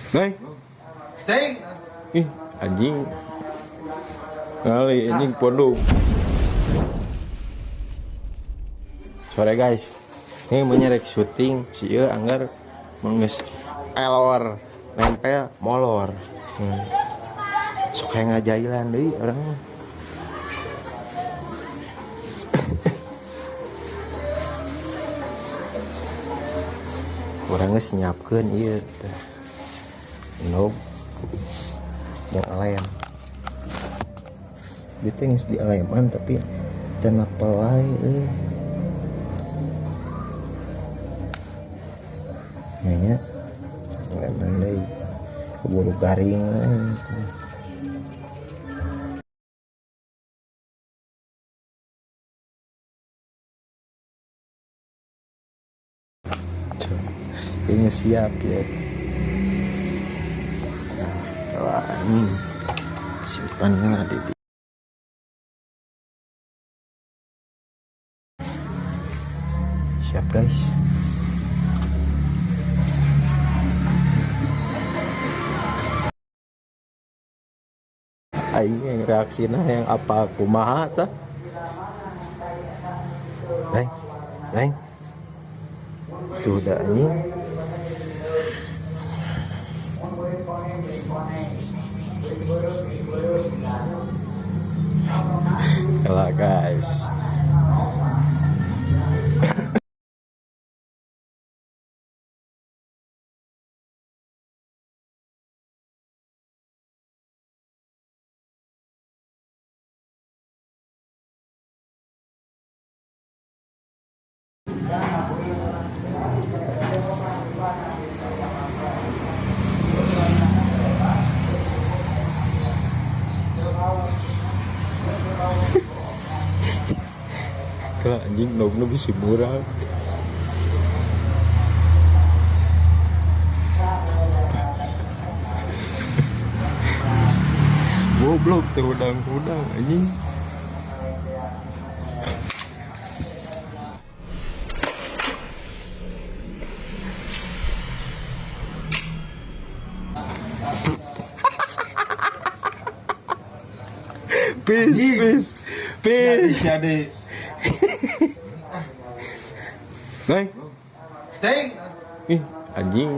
Neng. Ting. Ih, anjing. Kali anjing pondok. Sore guys. Ini menyerek syuting si ieu anggar mengeus elor nempel molor. Sok kayak ngajailan deui orang mah. Urang geus nyiapkeun ieu teh. Nope. Yang alem. Dia teh geus di aleman tapi teu napal wae euy. Nya aleman deui. Keburu garing. Ini siap ya. Wah, ini simpannya ada di siap guys. Aing yang reaksinya yang apa kumaha tah? Neng. Tuh udah anjing. Kalah guys. Kalau anjing nongno bisa murah. Goblok teh udang-udang anjing. Peace. Jadi. Neng. Ting. Ih, anjing.